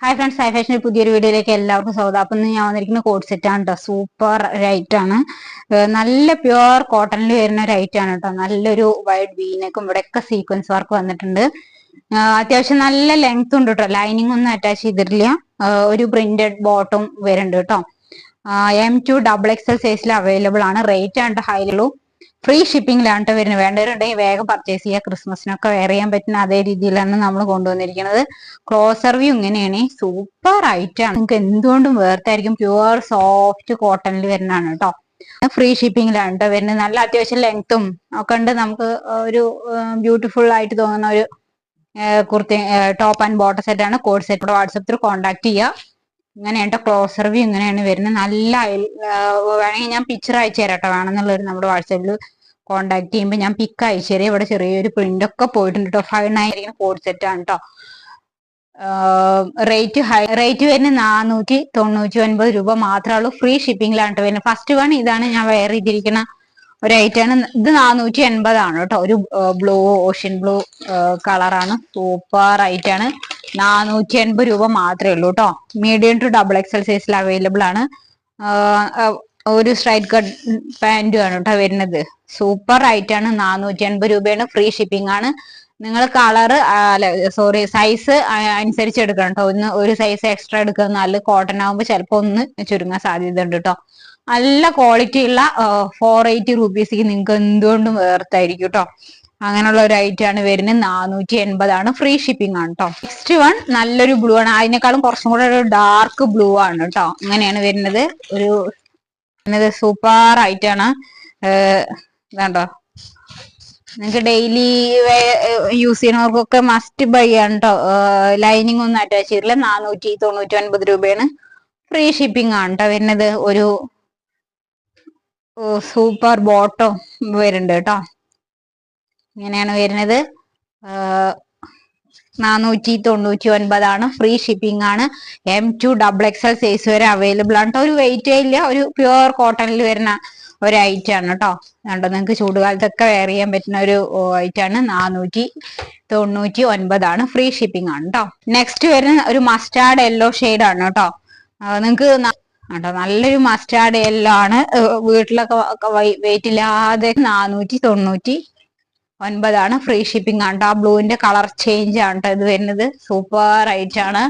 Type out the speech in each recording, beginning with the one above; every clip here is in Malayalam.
ഹായ് ഫ്രണ്ട്സ്, ഹൈ ഫാഷൻ്റെ പുതിയൊരു വീഡിയോയിലേക്ക് എല്ലാവർക്കും സ്വാഗതം. അപ്പം ഞാൻ വന്നിരിക്കുന്ന കോഡ് സെറ്റ് ആണ് കേട്ടോ. സൂപ്പർ റൈറ്റ് ആണ്. നല്ല പ്യുവർ കോട്ടണിൽ വരുന്ന റൈറ്റ് ആണ് കേട്ടോ. നല്ലൊരു വൈഡ് വീനക്കും ഇവിടെയൊക്കെ സീക്വൻസ് വർക്ക് വന്നിട്ടുണ്ട്. അത്യാവശ്യം നല്ല ലെങ്ത് ഉണ്ട് കേട്ടോ. ലൈനിങ് ഒന്നും അറ്റാച്ച് ചെയ്തിട്ടില്ല. ഒരു പ്രിന്റഡ് ബോട്ടം വരുന്നുണ്ട് കേട്ടോ. M2 XXL സൈസിൽ അവൈലബിൾ ആണ്. റേറ്റ് ആണ് ഹൈലുള്ളൂ. ഫ്രീ ഷിപ്പിംഗിലാണ് കേട്ടോ വരുന്നത്. വേണ്ടവരുണ്ടെങ്കിൽ വേഗം പർച്ചേസ് ചെയ്യുക. ക്രിസ്മസിനൊക്കെ വെയർ ചെയ്യാൻ പറ്റുന്ന അതേ രീതിയിലാണ് നമ്മൾ കൊണ്ടുവന്നിരിക്കുന്നത്. ക്ലോസർ വ്യൂ ഇങ്ങനെയാണ്. സൂപ്പർ ആയിട്ടാണ്. നിങ്ങൾക്ക് എന്തുകൊണ്ടും വേർത്തായിരിക്കും. പ്യുവർ സോഫ്റ്റ് കോട്ടണിൽ വരുന്നതാണ് കേട്ടോ. ഫ്രീ ഷിപ്പിംഗിലാണ് കേട്ടോ വരുന്നത്. നല്ല അത്യാവശ്യം ലെങ്ത്തും ഒക്കെ ഉണ്ട്. നമുക്ക് ഒരു ബ്യൂട്ടിഫുൾ ആയിട്ട് തോന്നുന്ന ഒരു kurti top and bottom set ആണ്. കോഡ് സെറ്റ് വാട്സപ്പിൽ കോൺടാക്ട് ചെയ്യുക. ഇങ്ങനെയാണ് ക്ലോസർ വ്യൂ ഇങ്ങനെയാണ് വരുന്നത്. നല്ല വേണമെങ്കിൽ ഞാൻ പിക്ചർ അയച്ചു തരാം കേട്ടോ. വേണമെന്നുള്ളവർ നമ്മുടെ വാട്സാപ്പിൽ കോൺടാക്ട് ചെയ്യുമ്പോൾ ഞാൻ പിക്ക് അയച്ചു തരാം. ഇവിടെ ചെറിയൊരു പ്രിന്റ് ഒക്കെ പോയിട്ടുണ്ട് കേട്ടോ. 5,900 കോഡ് സെറ്റ് ആണ് കേട്ടോ. റേറ്റ് വരുന്നത് 499 രൂപ മാത്രമേ ഉള്ളൂ. ഫ്രീ ഷിപ്പിംഗിലാണ് കേട്ടോ വരുന്നത്. ഫസ്റ്റ് വൺ ഇതാണ് ഞാൻ വെയർ ചെയ്തിരിക്കുന്ന ഒരു ഐറ്റാണ്. ഇത് 480 ആണ് കേട്ടോ. ഒരു ബ്ലൂ ഓഷ്യൻ ബ്ലൂ കളറാണ്. സൂപ്പർ ഐറ്റാണ്. 480 രൂപ മാത്രമേ ഉള്ളൂ കേട്ടോ. മീഡിയം ടു XXL സൈസിൽ അവൈലബിൾ ആണ്. ഒരു സ്ട്രൈറ്റ് കട്ട് പാൻറ്റും ആണ് കേട്ടോ വരുന്നത്. സൂപ്പർ ആയിട്ടാണ്. 480 രൂപയാണ്. ഫ്രീ ഷിപ്പിംഗ് ആണ്. നിങ്ങൾ കളറ് സൈസ് അനുസരിച്ച് എടുക്കണം കേട്ടോ. ഒരു സൈസ് എക്സ്ട്രാ എടുക്കുക. നല്ല കോട്ടൺ ആകുമ്പോൾ ചിലപ്പോൾ ഒന്ന് ചുരുങ്ങാൻ സാധ്യത ഉണ്ട് കേട്ടോ. നല്ല ക്വാളിറ്റി ഉള്ള 480 റുപ്പീസിക്ക് നിങ്ങൾക്ക് എന്തുകൊണ്ടും വേർത്തായിരിക്കും കേട്ടോ. അങ്ങനെയുള്ള ഒരു ഐറ്റം ആണ് വരുന്നത്. 480 ആണ്. ഫ്രീ ഷിപ്പിംഗ് ആണ് കേട്ടോ. നെക്സ്റ്റ് വൺ നല്ലൊരു ബ്ലൂ ആണ്. അതിനേക്കാളും കുറച്ചും കൂടെ ഒരു ഡാർക്ക് ബ്ലൂ ആണ് കേട്ടോ. അങ്ങനെയാണ് വരുന്നത്. ഒരു സൂപ്പർ ഐറ്റാണ്. ഇതാണ്ടോ, നിങ്ങൾക്ക് ഡെയിലി യൂസ് ചെയ്യുന്നവർക്കൊക്കെ മസ്റ്റ് ബൈ ആണ് കേട്ടോ. ലൈനിങ് ഒന്നും അറ്റാച്ച് ചെയ്തില്ല. 499 രൂപയാണ്. ഫ്രീ ഷിപ്പിംഗ് ആണ് കേട്ടോ വരുന്നത്. ഒരു സൂപ്പർ ബോട്ടം വരുന്നുണ്ട് കേട്ടോ. ഇങ്ങനെയാണ് വരുന്നത്. 499 ആണ്. ഫ്രീ ഷിപ്പിംഗ് ആണ്. M2 XXL സൈസ് വരെ അവൈലബിൾ ആണ് കേട്ടോ. ഒരു വെയിറ്റ് ഇല്ല. ഒരു പ്യുവർ കോട്ടണിൽ വരുന്ന ഒരു ഐറ്റം ആണ് കേട്ടോ. കണ്ടോ, നിങ്ങൾക്ക് ചൂടുകാലത്തൊക്കെ വെയർ ചെയ്യാൻ പറ്റുന്ന ഒരു ഐറ്റം ആണ്. 499 ആണ്. ഫ്രീ ഷിപ്പിംഗ് ആണ് കേട്ടോ. നെക്സ്റ്റ് വരുന്ന ഒരു മസ്റ്റാർഡ് യെല്ലോ ഷെയ്ഡ് ആണ് കേട്ടോ. നിങ്ങൾക്ക് കേട്ടോ നല്ലൊരു മസ്റ്റാർഡ് യെല്ലോ ആണ്. വീട്ടിലൊക്കെ വെയിറ്റ് ഇല്ലാതെ 499 ആണ്. ഫ്രീ ഷിപ്പിംഗ് ആണ് കേട്ടോ. ആ ബ്ലൂവിന്റെ കളർ ചേഞ്ച് ആണ് കേട്ടോ ഇത് വരുന്നത്. സൂപ്പർ ആയിട്ടാണ്.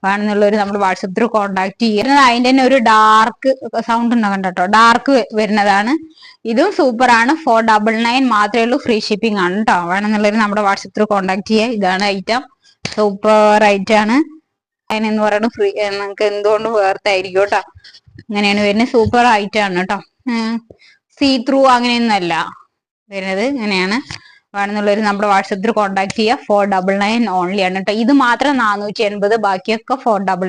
വേണമെന്നുള്ളവർ നമ്മുടെ വാട്സപ്പ് ത്രൂ കോൺടാക്ട് ചെയ്യുന്നത്. അതിന്റെ തന്നെ ഒരു ഡാർക്ക് സൗണ്ട് ഉണ്ടാകണ്ട കേട്ടോ. ഡാർക്ക് വരുന്നതാണ്. ഇതും സൂപ്പർ ആണ്. 499 മാത്രമേ ഉള്ളൂ. ഫ്രീ ഷിപ്പിംഗ് ആണ് കേട്ടോ. വേണമെന്നുള്ളവർ നമ്മുടെ വാട്സപ്പ് ത്രൂ കോൺടാക്ട് ചെയ്യുക. ഇതാണ് ഐറ്റം. സൂപ്പർ ഐറ്റാണ്. അതിനെന്ന് പറയുന്നത് ഫ്രീ നിങ്ങൾക്ക് എന്തുകൊണ്ടും വേർത്തായിരിക്കും കേട്ടോ. അങ്ങനെയാണ് വരുന്നത്. സൂപ്പർ ഐറ്റാണ് കേട്ടോ. സീ ത്രൂ അങ്ങനെയൊന്നും അല്ല വരുന്നത്. ഇങ്ങനെയാണ്. വേണമെന്നുള്ളവർ നമ്മുടെ വാട്സപ്പിൽ കോൺടാക്ട് ചെയ്യുക. 499 ഓൺലി ആണ് കേട്ടോ. ഇത് മാത്രം 480. ബാക്കിയൊക്കെ 499.